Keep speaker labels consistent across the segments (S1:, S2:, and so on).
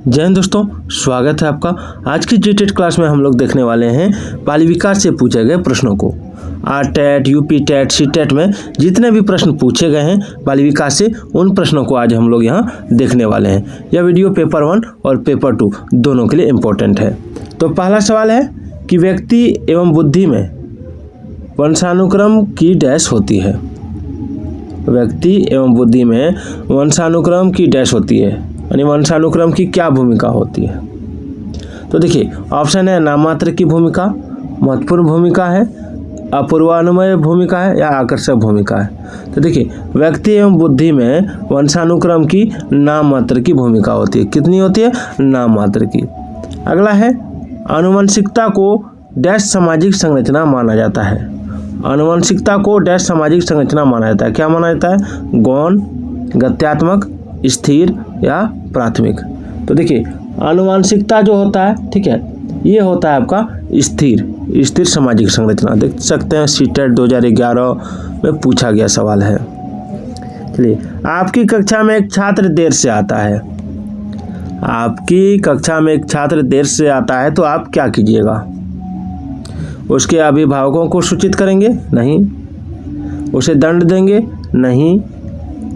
S1: जय हिंद दोस्तों, स्वागत है आपका। आज की जीटेट क्लास में हम लोग देखने वाले हैं बाल विकास से पूछे गए प्रश्नों को। आरटेट, यूपी टेट, सीटेट में जितने भी प्रश्न पूछे गए हैं बाल विकास से, उन प्रश्नों को आज हम लोग यहाँ देखने वाले हैं। यह वीडियो पेपर 1 और पेपर 2 दोनों के लिए इम्पोर्टेंट है। तो पहला सवाल है कि व्यक्ति एवं बुद्धि में वंशानुक्रम की डैश होती है। व्यक्ति एवं बुद्धि में वंशानुक्रम की डैश होती है, यानी वंशानुक्रम की क्या भूमिका होती है। तो देखिए, ऑप्शन है नाममात्र की भूमिका, महत्वपूर्ण भूमिका है, अपूर्वानुमेय भूमिका है या आकर्षक भूमिका है। तो देखिए, व्यक्ति एवं बुद्धि में वंशानुक्रम की नाममात्र की भूमिका होती है। कितनी होती है? नाममात्र की। अगला है आनुवंशिकता को डैश सामाजिक संरचना माना जाता है। आनुवंशिकता को डैश सामाजिक संरचना माना जाता है। क्या माना जाता है? गौण, गत्यात्मक, स्थिर या प्राथमिक। तो देखिए, आनुवंशिकता जो होता है, ठीक है, ये होता है आपका स्थिर सामाजिक संरचना। देख सकते हैं सीटेट 2011 में पूछा गया सवाल है। चलिए, आपकी कक्षा में एक छात्र देर से आता है। आपकी कक्षा में एक छात्र देर से आता है तो आप क्या कीजिएगा? उसके अभिभावकों को सूचित करेंगे? नहीं। उसे दंड देंगे? नहीं।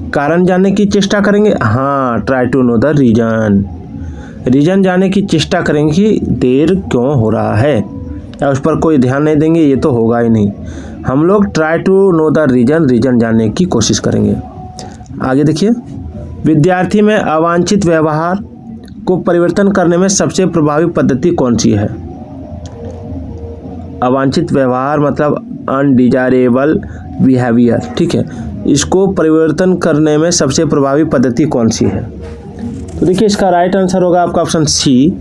S1: कारण जानने की चेष्टा करेंगे? हाँ, try to know the reason जानने की चेष्टा करेंगे कि देर क्यों हो रहा है, या उस पर कोई ध्यान नहीं देंगे, ये तो होगा ही नहीं। हम लोग try to know the reason जानने की कोशिश करेंगे। आगे देखिए, विद्यार्थी में अवांछित व्यवहार को परिवर्तन करने में सबसे प्रभावी पद्धति कौन सी है? अवांछित व्यवहार मतलब अनडिजायरेबल बिहेवियर, ठीक है, इसको परिवर्तन करने में सबसे प्रभावी पद्धति कौन सी है? तो देखिए, इसका राइट आंसर होगा आपका ऑप्शन सी,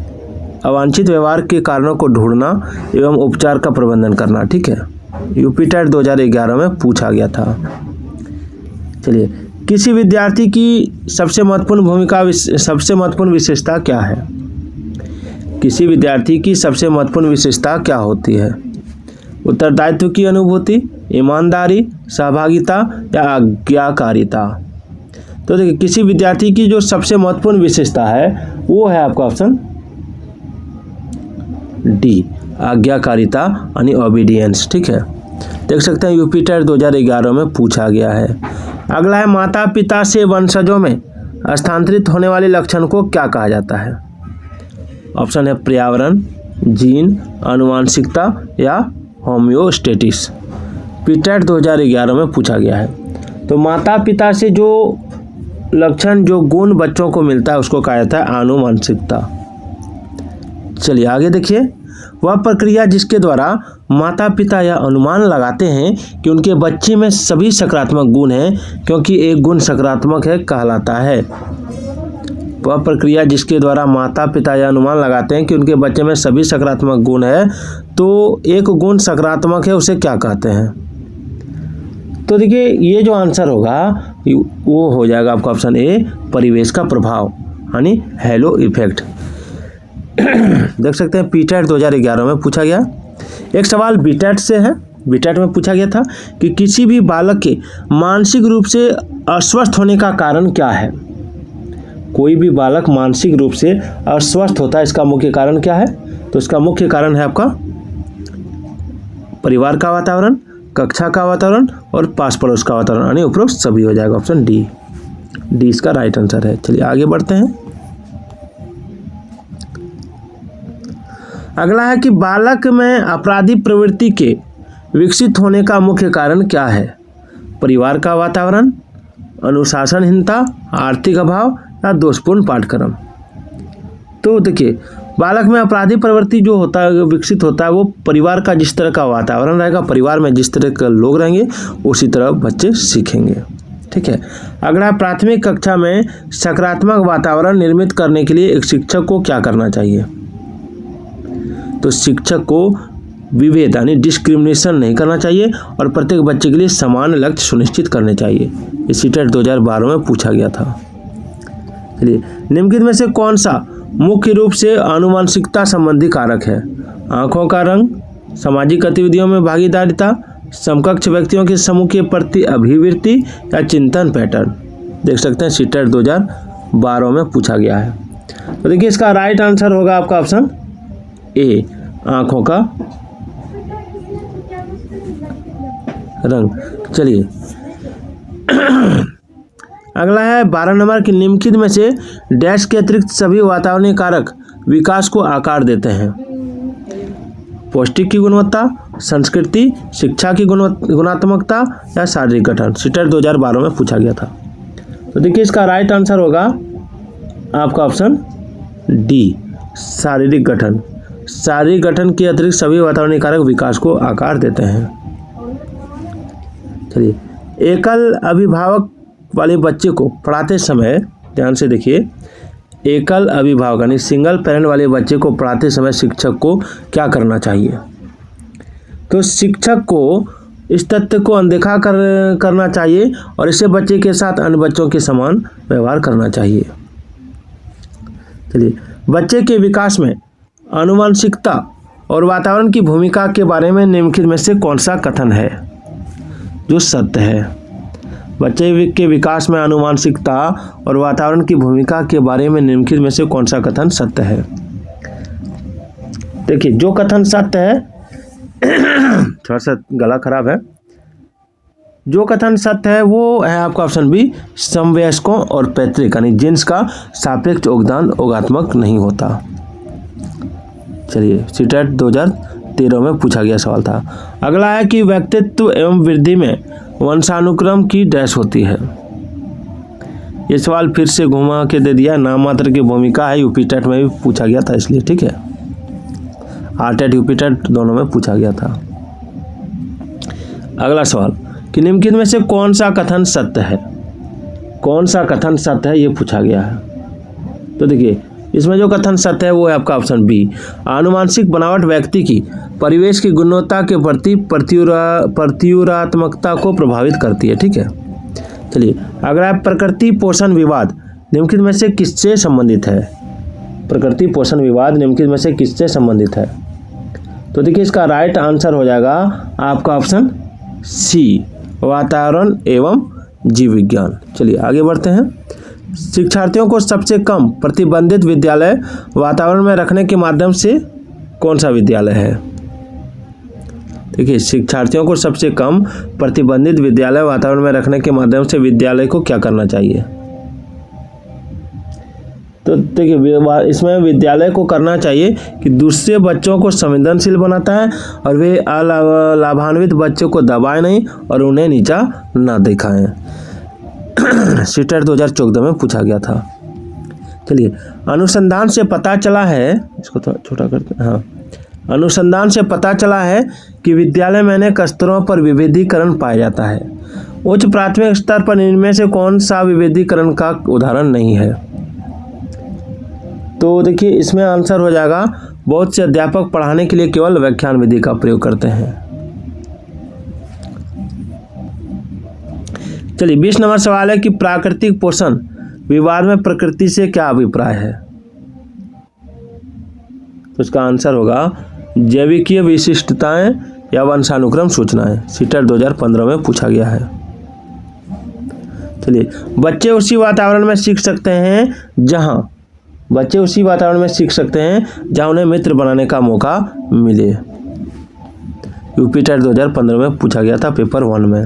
S1: अवांछित व्यवहार के कारणों को ढूंढना एवं उपचार का प्रबंधन करना। ठीक है, यूपी टेट 2011 में पूछा गया था। चलिए, किसी विद्यार्थी की सबसे महत्वपूर्ण विशेषता क्या है? किसी विद्यार्थी की सबसे महत्वपूर्ण विशेषता क्या होती है? उत्तरदायित्व की अनुभूति, ईमानदारी, सहभागिता या आज्ञाकारिता। तो देखिए, किसी विद्यार्थी की जो सबसे महत्वपूर्ण विशेषता है वो है आपका ऑप्शन डी, आज्ञाकारिता यानी ओबीडियंस। ठीक है, देख सकते हैं यूपी टेट 2011 में पूछा गया है। अगला है माता पिता से वंशजों में स्थानांतरित होने वाले लक्षण को क्या कहा जाता है? ऑप्शन है पर्यावरण, जीन, आनुवंशिकता या होम्योस्टेटिस। पीटेट 2011 में पूछा गया है। तो माता पिता से जो लक्षण, जो गुण बच्चों को मिलता है उसको कहा जाता है आनुवंशिकता। चलिए आगे देखिए, वह प्रक्रिया जिसके द्वारा माता पिता यह अनुमान लगाते हैं कि उनके बच्चे में सभी सकारात्मक गुण हैं क्योंकि एक गुण सकारात्मक है कहलाता है। वह प्रक्रिया जिसके द्वारा माता पिता यह अनुमान लगाते हैं कि उनके बच्चे में सभी सकारात्मक गुण है, तो एक गुण सकारात्मक है, उसे क्या कहते हैं? तो देखिए, ये जो आंसर होगा वो हो जाएगा आपका ऑप्शन ए, परिवेश का प्रभाव यानी हेलो इफेक्ट। देख सकते हैं पीटेट 2011 में पूछा गया। एक सवाल बीटेट से है। बीटेट में पूछा गया था कि किसी भी बालक के मानसिक रूप से अस्वस्थ होने का कारण क्या है? कोई भी बालक मानसिक रूप से अस्वस्थ होता है, इसका मुख्य कारण क्या है? तो इसका मुख्य कारण है आपका परिवार का वातावरण, कक्षा का वातावरण और पास पड़ोस का वातावरण, यानी उपरोक्त सभी हो जाएगा। ऑप्शन डी इसका राइट आंसर है। चलिए आगे बढ़ते हैं। अगला है कि बालक में अपराधी प्रवृत्ति के विकसित होने का मुख्य कारण क्या है? परिवार का वातावरण, अनुशासनहीनता, आर्थिक अभाव या दोषपूर्ण पाठ्यक्रम। तो देखिए, बालक में अपराधी प्रवृत्ति जो होता है, विकसित होता है, वो परिवार का जिस तरह का वातावरण रहेगा, परिवार में जिस तरह के लोग रहेंगे उसी तरह बच्चे सीखेंगे। ठीक है, अगला प्राथमिक कक्षा में सकारात्मक वातावरण निर्मित करने के लिए एक शिक्षक को क्या करना चाहिए? तो शिक्षक को विभेद यानी डिस्क्रिमिनेशन नहीं करना चाहिए और प्रत्येक बच्चे के लिए समान लक्ष्य सुनिश्चित करने चाहिए। इसी टेट 2012 में पूछा गया था। चलिए, निम्नलिखित में से कौन सा मुख्य रूप से आनुवंशिकता संबंधी कारक है? आंखों का रंग, सामाजिक गतिविधियों में भागीदारिता, समकक्ष व्यक्तियों के समूह के प्रति अभिवृत्ति या चिंतन पैटर्न। देख सकते हैं सीटेट 2012 में पूछा गया है। तो देखिए इसका राइट आंसर होगा आपका ऑप्शन ए, आंखों का रंग। चलिए अगला है 12 नंबर की निम्नलिखित में से डैश के अतिरिक्त सभी वातावरणीय कारक विकास को आकार देते हैं। पौष्टिक की गुणवत्ता, संस्कृति, शिक्षा की गुणात्मकता या शारीरिक गठन। सीटेट 2012 में पूछा गया था। तो देखिए इसका राइट आंसर होगा आपका ऑप्शन डी, शारीरिक गठन। शारीरिक गठन के अतिरिक्त सभी वातावरणीय कारक विकास को आकार देते हैं। चलिए एकल अभिभावक वाले बच्चे को पढ़ाते समय ध्यान से देखिए, एकल अभिभावक यानी सिंगल पेरेंट वाले बच्चे को पढ़ाते समय शिक्षक को क्या करना चाहिए? तो शिक्षक को इस तथ्य को अनदेखा करना चाहिए और इसे बच्चे के साथ अन्य बच्चों के समान व्यवहार करना चाहिए। चलिए बच्चे के विकास में आनुवंशिकता और वातावरण की भूमिका के बारे में निम्नलिखित में से कौन सा कथन है जो सत्य है? बच्चे के विकास में आनुवंशिकता और वातावरण की भूमिका के बारे में निम्नलिखित में से कौन सा कथन सत्य है? देखिए जो कथन सत्य है थोड़ा सा गला खराब है, जो कथन सत्य है वो है आपका ऑप्शन बी, समवयस्कों और पैतृक यानी जीन्स का सापेक्ष योगदान योगात्मक नहीं होता। चलिए सीटेट 2013 में पूछा गया सवाल था। अगला है कि व्यक्तित्व एवं वृद्धि में वंशानुक्रम की डैश होती है। ये सवाल फिर से घुमा के दे दिया, नाम मात्र की भूमिका है, यूपी टेट में भी पूछा गया था इसलिए, ठीक है, आरटेट यूपी टेट दोनों में पूछा गया था। अगला सवाल कि निम्नलिखित में से कौन सा कथन सत्य है? कौन सा कथन सत्य है ये पूछा गया है। तो देखिए इसमें जो कथन सत्य है वो है आपका ऑप्शन बी, आनुवांशिक बनावट व्यक्ति की परिवेश की गुणवत्ता के प्रति प्रत्युरात्मकता को प्रभावित करती है, ठीक है। चलिए अगला प्रकृति पोषण विवाद निम्नलिखित में से किससे संबंधित है? प्रकृति पोषण विवाद निम्नलिखित में से किससे संबंधित है? तो देखिए इसका राइट आंसर हो जाएगा आपका ऑप्शन सी, वातावरण एवं जीव विज्ञान। चलिए आगे बढ़ते हैं। शिक्षार्थियों को सबसे कम प्रतिबंधित विद्यालय वातावरण में रखने के माध्यम से कौन सा विद्यालय है? देखिए शिक्षार्थियों को सबसे कम प्रतिबंधित विद्यालय वातावरण में रखने के माध्यम से विद्यालय को क्या करना चाहिए? तो देखिए इसमें विद्यालय को करना चाहिए कि दूसरे बच्चों को संवेदनशील बनाता है और वे अलाभान्वित बच्चों को दबाए नहीं और उन्हें नीचा ना दिखाएं। सीटेट 2014 में पूछा गया था। चलिए अनुसंधान से पता चला है, इसको थोड़ा छोटा करते हैं, हाँ, अनुसंधान से पता चला है कि विद्यालय में अनेक स्तरों पर विभेदीकरण पाया जाता है। उच्च प्राथमिक स्तर पर इनमें से कौन सा विभेदीकरण का उदाहरण नहीं है? तो देखिए इसमें आंसर हो जाएगा, बहुत से अध्यापक पढ़ाने के लिए केवल व्याख्यान विधि का प्रयोग करते हैं। चलिए 20 नंबर सवाल है कि प्राकृतिक पोषण विवाद में प्रकृति से क्या अभिप्राय है? तो इसका आंसर होगा जैविकीय विशिष्टताएं या वंशानुक्रम सूचनाएं। सीटेट 2015 में पूछा गया है। चलिए बच्चे उसी वातावरण में सीख सकते हैं जहां उन्हें मित्र बनाने का मौका मिले। यूपी टेट 2015 में पूछा गया था पेपर 1 में।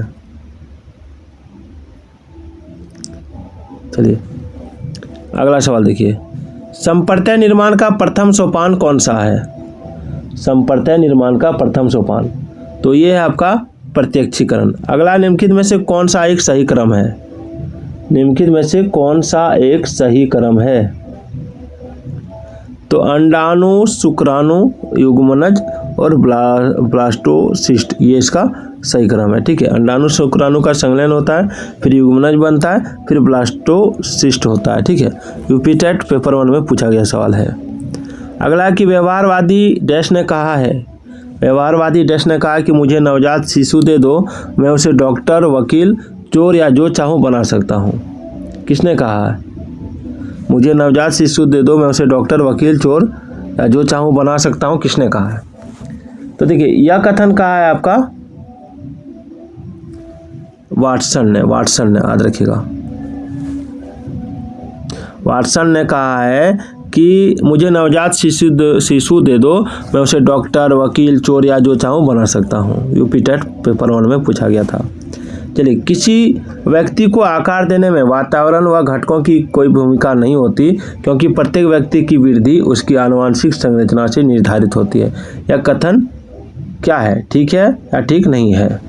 S1: चलिए अगला सवाल देखिए, संप्रत्यय निर्माण का प्रथम सोपान कौन सा है? संप्रत्यय निर्माण का प्रथम सोपान, तो ये है आपका प्रत्यक्षीकरण। अगला निम्नलिखित में से कौन सा एक सही क्रम है? निम्नलिखित में से कौन सा एक सही क्रम है? तो अंडाणु, शुक्राणु, युग्मनज और ब्लास्टोसिस्ट, ये इसका सही क्रम है, ठीक है। अंडाणु शुक्राणु का संलयन होता है, फिर युग्मनज बनता है, फिर ब्लास्टोसिस्ट होता है, ठीक है। यूपी टेट पेपर 1 में पूछा गया सवाल है। अगला कि व्यवहारवादी डैश ने कहा है, व्यवहारवादी डैश ने कहा कि मुझे नवजात शिशु दे दो, मैं उसे डॉक्टर, वकील, चोर या जो चाहूँ बना सकता हूँ। किसने कहा है? मुझे नवजात शिशु दे दो, मैं उसे डॉक्टर, वकील, चोर या जो चाहूँ बना सकता हूँ, किसने कहा है? तो देखिए यह कथन कहा है आपका वाटसन ने, याद रखिएगा। वाटसन ने कहा है कि मुझे नवजात शिशु दे दो, मैं उसे डॉक्टर, वकील, चोर या जो चाहूँ बना सकता हूँ। यूपी टेट पेपर 1 में पूछा गया था। चलिए, किसी व्यक्ति को आकार देने में वातावरण व घटकों की कोई भूमिका नहीं होती, क्योंकि प्रत्येक व्यक्ति की वृद्धि उसकी आनुवंशिक संरचना से निर्धारित होती है। यह कथन क्या है, ठीक है या ठीक नहीं है?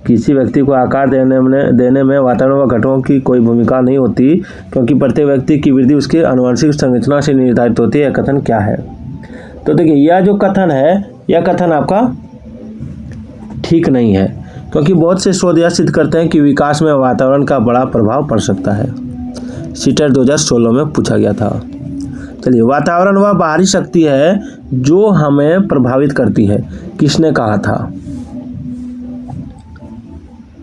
S1: किसी व्यक्ति को आकार देने में वातावरण व घटकों की कोई भूमिका नहीं होती, क्योंकि प्रत्येक व्यक्ति की वृद्धि उसकी आनुवंशिक संरचना से निर्धारित होती है। यह कथन क्या है? तो देखिए, यह जो कथन है, यह कथन आपका ठीक नहीं है, क्योंकि बहुत से शोध यह सिद्ध करते हैं कि विकास में वातावरण का बड़ा प्रभाव पड़ सकता है। सीटेट 2016 में पूछा गया था। चलिए, वातावरण वह बाहरी शक्ति है जो हमें प्रभावित करती है, किसने कहा था?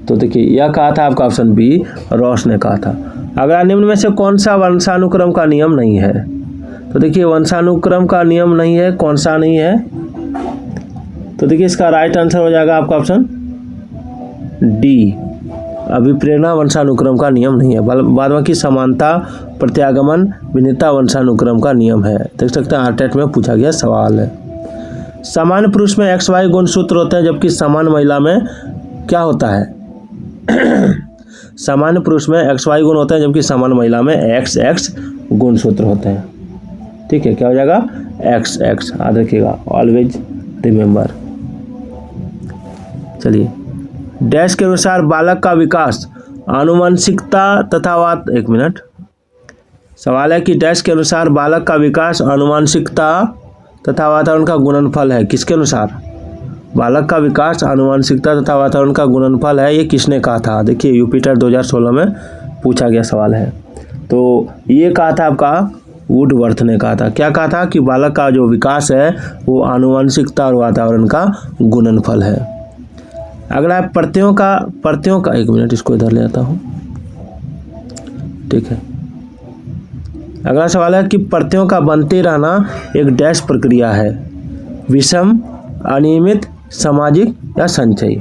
S1: तो देखिए, यह कहा था आपका ऑप्शन बी, रॉस ने कहा था। अगला, निम्न में से कौन सा वंशानुक्रम का नियम नहीं है? तो देखिए, वंशानुक्रम का नियम नहीं है, कौन सा नहीं है? तो देखिए, इसका राइट आंसर हो जाएगा आपका ऑप्शन डी, अभिप्रेरणा वंशानुक्रम का नियम नहीं है। बाद बाकी समानता, प्रत्यागमन, भिन्नता वंशानुक्रम का नियम है। देख सकते हैं, आरटेट में पूछा गया सवाल है। सामान्य पुरुष में XY गुणसूत्र होते हैं, जबकि सामान्य महिला में क्या होता है? सामान्य पुरुष में XY गुण होते हैं, जबकि सामान्य महिला में XX गुणसूत्र होते हैं। ठीक है, क्या हो जाएगा? XX, याद रखिएगा, ऑलवेज रिमेंबर। चलिए, डैश के अनुसार बालक का विकास आनुवंशिकता तथा एक मिनट, सवाल है कि डैश के अनुसार बालक का विकास आनुवंशिकता तथा वातावरण का गुणनफल है। किसके अनुसार? बालक का विकास आनुवंशिकता तथा वातावरण का गुणनफल है, ये किसने कहा था? देखिए, यूपी टेट 2016 में पूछा गया सवाल है। तो ये कहा था आपका वुडवर्थ ने कहा था। क्या कहा था? कि बालक का जो विकास है वो आनुवंशिकता और वातावरण का गुणनफल है। अगला, प्रत्ययों का एक मिनट, इसको इधर ले आता हूँ। ठीक है, अगला सवाल है कि प्रत्ययों का बनते रहना एक डैश प्रक्रिया है, विषम, अनियमित, सामाजिक या संचयी?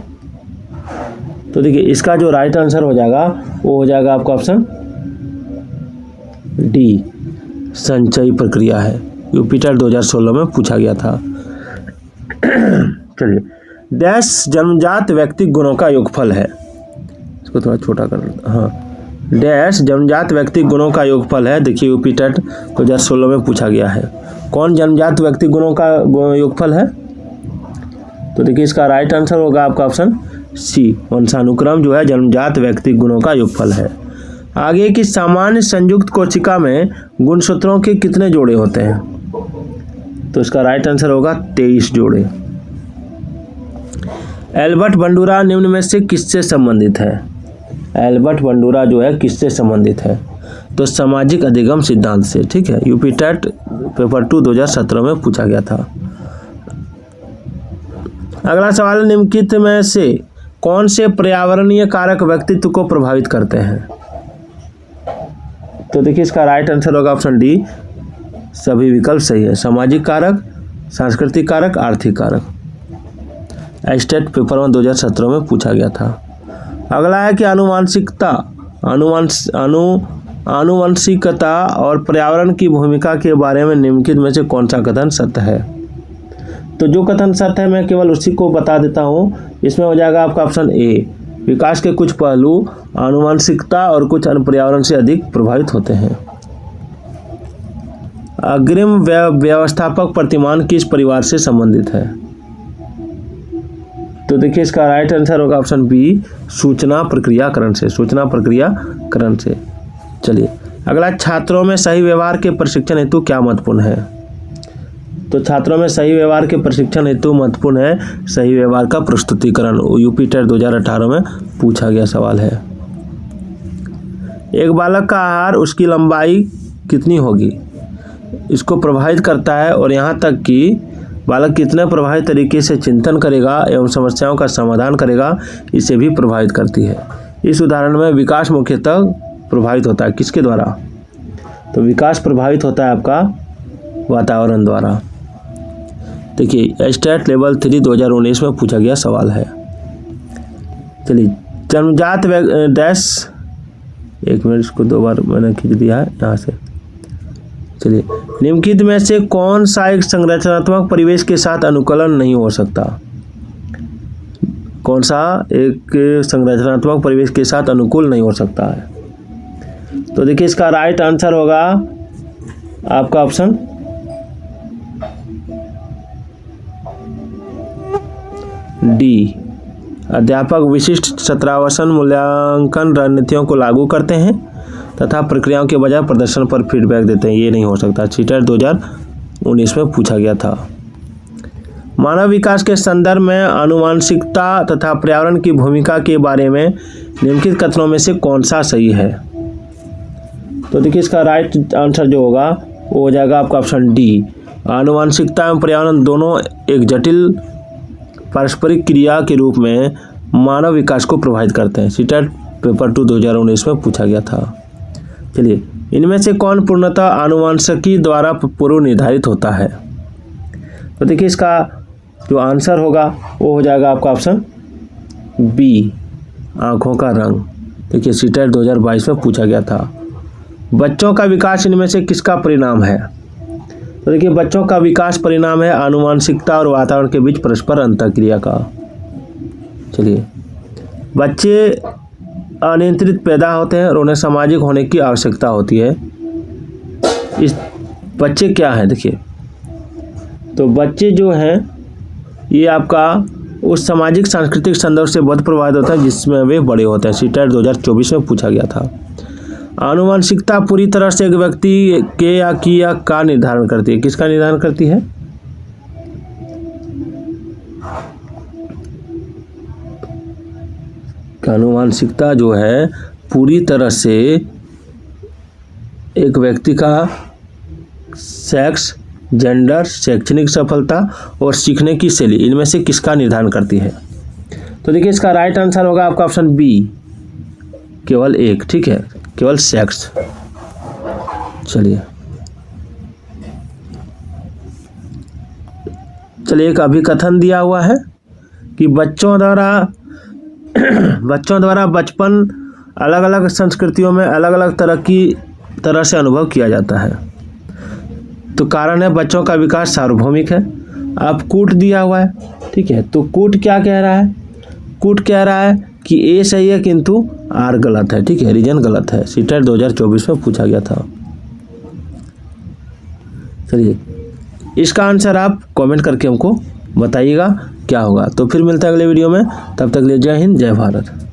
S1: तो देखिए, इसका जो राइट आंसर हो जाएगा वो हो जाएगा आपका ऑप्शन डी, संचयी प्रक्रिया है। यूपी टेट 2016 में पूछा गया था। चलिए, डैश जन्मजात व्यक्तिगत गुणों का योगफल है। इसको थोड़ा छोटा कर देता, हाँ, डैश जन्मजात व्यक्तिगत गुणों का योगफल है। देखिए, यूपी टेट 2016 में पूछा गया है। कौन जन्मजात व्यक्तिगत गुणों का योगफल है? तो देखिए, इसका राइट आंसर होगा आपका ऑप्शन सी, वंशानुक्रम जो है जन्मजात व्यक्तिगत गुणों का योगफल है। आगे की सामान्य संयुक्त कोशिका में गुणसूत्रों के कितने जोड़े होते हैं? तो इसका राइट आंसर होगा 23 जोड़े। एल्बर्ट बंडूरा निम्न में से किससे संबंधित है? एल्बर्ट बंडूरा जो है किससे संबंधित है? तो सामाजिक अधिगम सिद्धांत से। ठीक है, यूपी टेट पेपर 2 2017 में पूछा गया था। अगला सवाल, निम्नलिखित में से कौन से पर्यावरणीय कारक व्यक्तित्व को प्रभावित करते हैं? तो देखिए, इसका राइट आंसर होगा ऑप्शन डी, सभी विकल्प सही है। सामाजिक कारक, सांस्कृतिक कारक, आर्थिक कारक। स्टेट पेपर 1 2017 में पूछा गया था। अगला है कि आनुवंशिकता और पर्यावरण की भूमिका के बारे में निम्नलिखित में से कौन सा कथन सत्य है? तो जो कथन सत्य है मैं केवल उसी को बता देता हूँ। इसमें हो जाएगा आपका ऑप्शन ए, विकास के कुछ पहलू आनुवंशिकता और कुछ अन्य पर्यावरण से अधिक प्रभावित होते हैं। अग्रिम व्यवस्थापक प्रतिमान किस परिवार से संबंधित है? तो देखिए, इसका राइट आंसर होगा ऑप्शन बी, सूचना प्रक्रियाकरण से। सूचना प्रक्रियाकरण से। चलिए, अगला, छात्रों में सही व्यवहार के प्रशिक्षण हेतु क्या महत्वपूर्ण है? तो छात्रों में सही व्यवहार के प्रशिक्षण हेतु महत्वपूर्ण है सही व्यवहार का प्रस्तुतिकरण। यूपी टेट 2018 में पूछा गया सवाल है। एक बालक का आहार उसकी लंबाई कितनी होगी, इसको प्रभावित करता है, और यहाँ तक कि बालक कितने प्रभावित तरीके से चिंतन करेगा एवं समस्याओं का समाधान करेगा, इसे भी प्रभावित करती है। इस उदाहरण में विकास मुख्यतः प्रभावित होता है किसके द्वारा? तो विकास प्रभावित होता है आपका वातावरण द्वारा। देखिए, स्टेट लेवल 3 2019 में पूछा गया सवाल है। चलिए, जन्मजात डैश 1 मिनट, इसको 2 बार मैंने खींच दिया है यहाँ से। चलिए, निम्नलिखित में से कौन सा एक संरचनात्मक परिवेश के साथ अनुकूलन नहीं हो सकता? कौन सा एक संरचनात्मक परिवेश के साथ अनुकूल नहीं हो सकता है? तो देखिए, इसका राइट आंसर होगा आपका ऑप्शन डी। अध्यापक विशिष्ट सत्रावसान मूल्यांकन रणनीतियों को लागू करते हैं तथा प्रक्रियाओं के बजाय प्रदर्शन पर फीडबैक देते हैं, ये नहीं हो सकता। सीटेट 2019 में पूछा गया था। मानव विकास के संदर्भ में आनुवांशिकता तथा पर्यावरण की भूमिका के बारे में निम्नलिखित कथनों में से कौन सा सही है? तो देखिए, इसका राइट आंसर जो होगा वो हो जाएगा आपका ऑप्शन डी। आनुवांशिकता एवं पर्यावरण दोनों एक जटिल पारस्परिक क्रिया के रूप में मानव विकास को प्रभावित करते हैं। सीटेट पेपर 2 2019 में पूछा गया था। चलिए, इनमें से कौन पूर्णतः आनुवांशिकी द्वारा पूर्व निर्धारित होता है? तो देखिए, इसका जो आंसर होगा वो हो जाएगा आपका ऑप्शन बी, आँखों का रंग। देखिए, सीटेट 2022 में पूछा गया था। बच्चों का विकास इनमें से किसका परिणाम है? तो देखिए, बच्चों का विकास परिणाम है आनुवांशिकता और वातावरण के बीच परस्पर अंतःक्रिया का। चलिए, बच्चे अनियंत्रित पैदा होते हैं और उन्हें सामाजिक होने की आवश्यकता होती है। इस बच्चे क्या हैं? देखिए, तो बच्चे जो हैं ये आपका उस सामाजिक सांस्कृतिक संदर्भ से बहुत प्रभावित होता है जिसमें वे बड़े होते हैं। सीटेट 2024 में पूछा गया था। आनुवांशिकता पूरी तरह से एक व्यक्ति के या की या का निर्धारण करती है। किसका निर्धारण करती है? आनुवांशिकता जो है पूरी तरह से एक व्यक्ति का सेक्स, जेंडर, शैक्षणिक सफलता और सीखने की शैली, इनमें से किसका निर्धारण करती है? तो देखिए, इसका राइट आंसर होगा आपका ऑप्शन बी, केवल एक। ठीक है, केवल सेक्स। चलिए, एक अभिकथन दिया हुआ है कि बच्चों द्वारा बचपन अलग अलग संस्कृतियों में अलग अलग तरह से अनुभव किया जाता है। तो कारण है बच्चों का विकास सार्वभौमिक है। अब कूट दिया हुआ है। ठीक है, तो कूट क्या कह रहा है? कूट कह रहा है कि ए सही है किंतु आर गलत है। ठीक है, रीजन गलत है। सीटेट 2024 में पूछा गया था। चलिए, इसका आंसर आप कमेंट करके हमको बताइएगा क्या होगा। तो फिर मिलता है अगले वीडियो में, तब तक के लिए जय हिंद, जय भारत।